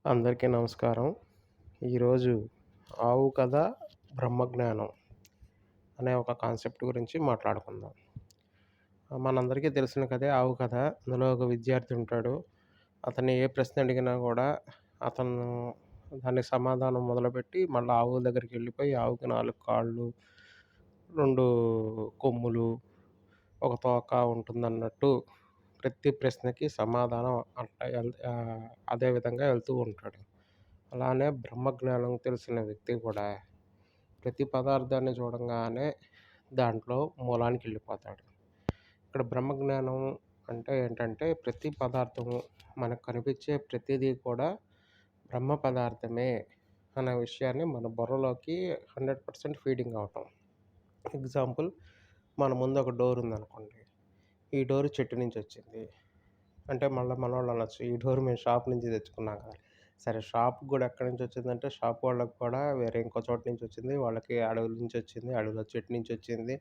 అందరికీ నమస్కారం. ఈరోజు ఆవు కథ, బ్రహ్మజ్ఞానం అనే ఒక కాన్సెప్ట్ గురించి మాట్లాడుకుందాం. మనందరికీ తెలిసిన కథే ఆవు కథ. అందులో ఒక విద్యార్థి ఉంటాడు. అతన్ని ఏ ప్రశ్న అడిగినా గూడా అతను దానికి సమాధానం మొదలుపెట్టి మళ్ళా ఆవు దగ్గరికెళ్ళిపోయి ఆవుకి 4 కాళ్ళు, 2 కొమ్ములు, ఒక తోక ఉంటుందన్నట్టు ప్రతి ప్రశ్నకి సమాధానం అదే విధంగా వెళ్తూ ఉంటాడు. అలానే బ్రహ్మజ్ఞానం తెలిసిన వ్యక్తి కూడా ప్రతి పదార్థాన్ని చూడంగానే దాంట్లో మూలానికెళ్ళిపోతాడు. ఇక్కడ బ్రహ్మజ్ఞానం అంటే ఏంటంటే ప్రతి పదార్థము మనకు కనిపించే ప్రతిదీ కూడా బ్రహ్మ పదార్థమే అనే విషయాన్ని మన బుర్రలోకి 100% ఫీడింగ్ అవ్వటం. ఎగ్జాంపుల్, మన ముందు ఒక డోర్ ఉందనుకోండి. ఈ డోర్ చెట్టు నుంచొచ్చింది. అంటే మళ్ళా మనోళ్ళు అనొచ్చు, ఈ డోర్ మేము షాప్ నుంచి తెచ్చుకున్నాం కదా! సరే, షాప్‌కి గూడా ఎక్కడి నుంచొచ్చిందంటే షాప్ వాళ్ళకి కూడా వేరే ఇంకో చోట నుంచొచ్చింది. వాళ్ళకి అడవుల నుంచొచ్చింది. అడవిలో చెట్టు నుంచొచ్చింది.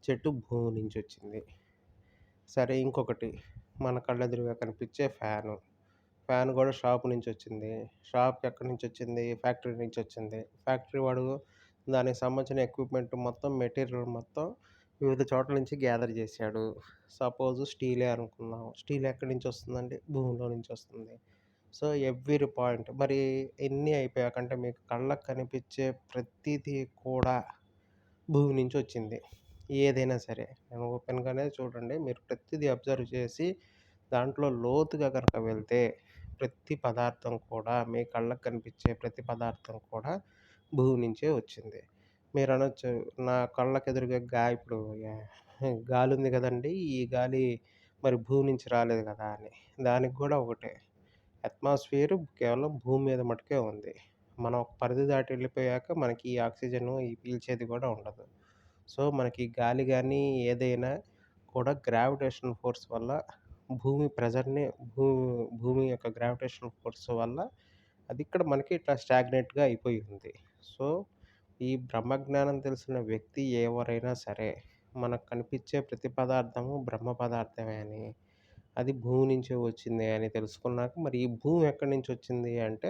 చెట్టు భూమి నుంచొచ్చింది. సరే, ఇంకొకటి మన కళ్ళెదురుగా కనిపించే ఫ్యాను. ఫ్యాన్ గూడా షాప్ నుంచొచ్చింది. షాప్ ఎక్కడి నుంచొచ్చింది? ఫ్యాక్టరీ నుంచొచ్చింది. ఫ్యాక్టరీ వాడు దానికి సంబంధించిన ఎక్విప్‌మెంట్ మొత్తం, మెటీరియల్ మొత్తం వివిధ చోట్ల నుంచి గ్యాదర్ చేశాడు. సపోజ్ స్టీలే అనుకుందాం. స్టీల్ ఎక్కడి నుంచొస్తుందండి? భూమిలో నుంచొస్తుంది. సో, ఎవ్రి పాయింట్ మరి ఇన్ని అయిపోయాక అంటే మీకు కళ్ళకి కనిపించే ప్రతీదీ కూడా భూమి నుంచొచ్చింది. ఏదైనా సరే. ఓపెన్‌గానే చూడండి. మీరు ప్రతీదీ అబ్జర్వ్ చేసి దాంట్లో లోతుగా గనక వెళ్తే ప్రతి పదార్థం కూడా మీ కళ్ళకి కనిపించే ప్రతి పదార్థం కూడా భూమి నుంచే వచ్చింది. మీరనొచ్చు, నా కళ్ళకెదురుగా ఇప్పుడు గాలుంది గదండీ! ఈ గాలి మరి భూమి నుంచి రాలేదు గదా! అని. దానికి గూడా ఒకటే. అట్మాస్ఫియర్ కేవలం భూమి మీద మట్టుకే ఉంది. మనం ఒక పరిధి దాటి వెళ్ళిపోయాక మనకి ఈ ఆక్సిజను, ఈ పీల్చేది గూడా ఉండదు. సో, మనకి గాలి గాని, ఏదైనా కూడా గ్రావిటేషనల్ ఫోర్స్ వల్ల భూమి ప్రెజర్‌ని భూ భూమి యొక్క గ్రావిటేషనల్ ఫోర్స్ వల్ల అది ఇక్కడ మనకి ఇట్లా స్టాగ్నేట్‌గా అయిపోయి ఉంది. సో, ఈ బ్రహ్మజ్ఞానం తెలిసిన వ్యక్తి ఎవరైనా సరే, మనకు కనిపించే ప్రతి పదార్థము బ్రహ్మ పదార్థమే అని, అది భూమి నుంచే వచ్చింది అని తెలుసుకున్నాక, మరి ఈ భూమి ఎక్కడి నుంచొచ్చింది అంటే,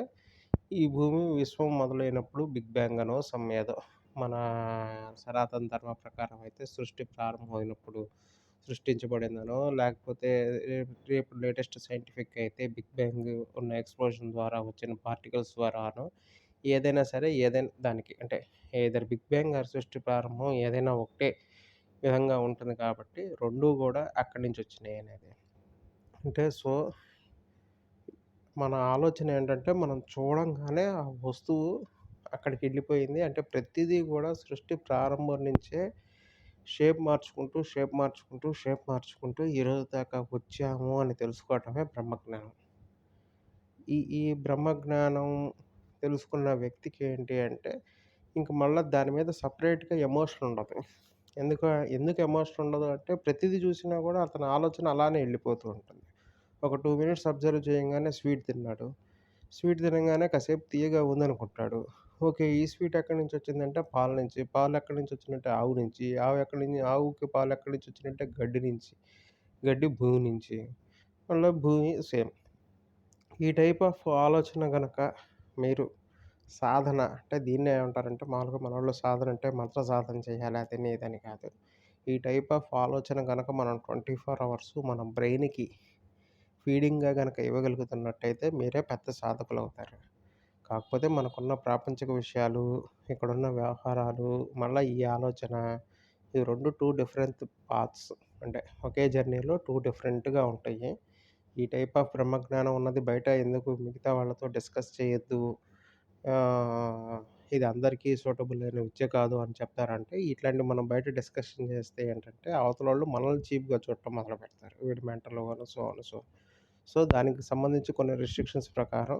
ఈ భూమి విశ్వం మొదలైనప్పుడు బిగ్ బ్యాంగ్ అనో ఏదో మన సనాతన ధర్మ ప్రకారం అయితే సృష్టి ప్రారంభమైనప్పుడు సృష్టించబడిందనో, లేకపోతే రేపు లేటెస్ట్ సైంటిఫిక్ అయితే బిగ్ బ్యాంగ్ ఉన్న ఎక్స్‌ప్లోషన్ ద్వారా వచ్చిన పార్టికల్స్ ద్వారానో, ఏదైనా సరే, ఏదైనా దానికి అంటే ఎయిదర్ బిగ్ బ్యాంగ్ ఆర్ సృష్టి ప్రారంభం ఏదైనా ఒకటే విధంగా ఉంటుంది కాబట్టి 2 గూడా అక్కడి నుంచొచ్చినాయనేది. అంటే సో, మన ఆలోచన ఏంటంటే మనం చూడంగానే ఆ వస్తువు అక్కడికెళ్ళిపోయింది. అంటే ప్రతిదీ గూడా సృష్టి ప్రారంభం నుంచే షేప్ మార్చుకుంటూ, షేప్ మార్చుకుంటూ, షేప్ మార్చుకుంటూ ఈరోజు దాకా వచ్చాము అని తెలుసుకోవటమే బ్రహ్మజ్ఞానం. ఈ బ్రహ్మజ్ఞానం తెలుసుకున్న వ్యక్తికి ఏంటి అంటే, ఇంక మళ్ళా దాని మీద సెపరేట్‌గా ఎమోషన్ ఉండదు. ఎందుకు ఎమోషన్ ఉండదు అంటే, ప్రతీదీ చూసినా గూడా అతని ఆలోచన అలానే ఎళ్ళిపోతూ ఉంటుంది. ఒక 2 మినిట్స్ అబ్జర్వ్ చేయంగానే స్వీట్ తిన్నాడు. స్వీట్ తినంగానే కాసేపు తియ్యగా ఉందనుకుంటాడు. ఓకే. ఈ స్వీట్ ఎక్కడి నుంచొచ్చిందంటే పాల నుంచి. పాలు ఎక్కడి నుంచొచ్చిందంటే ఆవు నుంచి. ఆవుకి పాలు ఎక్కడి నుంచొచ్చినాయంటే గడ్డి నుంచి. గడ్డి భూమి నుంచి. మళ్ళా భూమి సేమ్. ఈ టైప్ ఆఫ్ ఆలోచన గనక మీరు సాధన అంటే దీన్నే ఏమంటారంటే, మామూలుగా మనోళ్ళు సాధన అంటే మంత్ర సాధన చేయాలి అదని ఇదని కాదు. ఈ టైప్ ఆఫ్ ఆలోచన గనక మనం 24 అవర్స్ మన బ్రెయిన్‌కి ఫీడింగ్‌గా గనక ఇవ్వగలుగుతున్నట్టయితే మీరే పెద్ద సాధకులవుతారు. కాకపోతే మనకున్న ప్రాపంచిక విషయాలు, ఇక్కడున్న వ్యవహారాలు, మళ్ళా ఈ ఆలోచన, ఈ 2 డిఫరెంట్ పాత్స్. అంటే ఒకే జర్నీలో 2 డిఫరెంట్‌గా ఉంటాయి. ఈ టైప్ ఆఫ్ బ్రహ్మజ్ఞానం ఉన్నది బయట ఎందుకు మిగతా వాళ్ళతో డిస్కస్ చేయొద్దు. ఆహ్, ఇది అందరికీ సూటబుల్ అయిన విద్య కాదు అని చెప్తారంటే, ఇట్లాంటివి మనం బయట డిస్కషన్ చేస్తే ఏంటంటే, అవతలోళ్ళు మనల్ని చీప్‌గా చూడటం మొదలుపెడతారు. వీడు మెంటలు అని సో అని సో. సో, దానికి సంబంధించి కొన్ని రిస్ట్రిక్షన్స్ ప్రకారం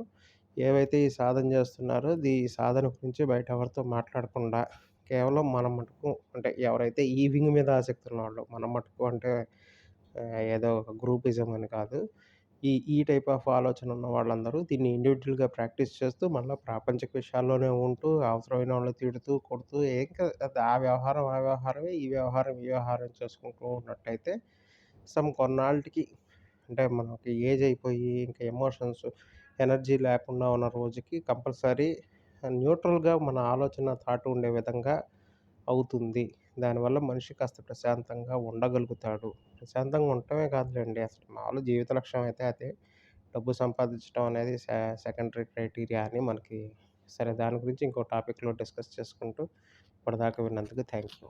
ఏవైతే ఈ సాధన చేస్తున్నారో, ఈ సాధన గురించి బయట ఎవరితో మాట్లాడకుండా, కేవలం మనం మటుకు అంటే ఎవరైతే ఈ వింగ్ మీద ఆసక్తి ఉన్నవాళ్ళో, మనం మటుకు అంటే ఏదో ఒక గ్రూపిజం అని కాదు. ఈ టైప్ ఆఫ్ ఆలోచన ఉన్న వాళ్ళందరూ దీన్ని ఇండివిడ్యువల్‌గా ప్రాక్టీస్ చేస్తూ, మళ్ళా ప్రాపంచిక విషయాల్లోనే ఉంటూ, అవసరమైన వాళ్ళని తిడుతూ, కొడుతూ అది ఆ వ్యవహారం ఆ వ్యవహారమే, ఈ వ్యవహారం ఈ వ్యవహారం చేసుకుంటూ ఉన్నట్టయితే కొన్నాళ్ళకి అంటే మనకి ఏజ్ అయిపోయి ఇంకా ఎమోషన్స్ ఎనర్జీ లేకుండా ఉన్న రోజుకి కంపల్సరీ న్యూట్రల్‌గా మన ఆలోచన, థాట్ ఉండే విధంగా అవుతుంది. దానివల్ల మనిషి కాస్త ప్రశాంతంగా ఉండగలుగుతాడు. ప్రశాంతంగా ఉండటమే కాదులెండి, అసలు మామూలు జీవిత లక్ష్యం అయితే అదే. డబ్బు సంపాదించడం అనేది సెకండరీ క్రైటీరియా అని మనకి. సరే, దాని గురించి ఇంకో టాపిక్‌లో డిస్కస్ చేసుకుంటూ ఇప్పటిదాకా విన్నందుకు థాంక్ యూ.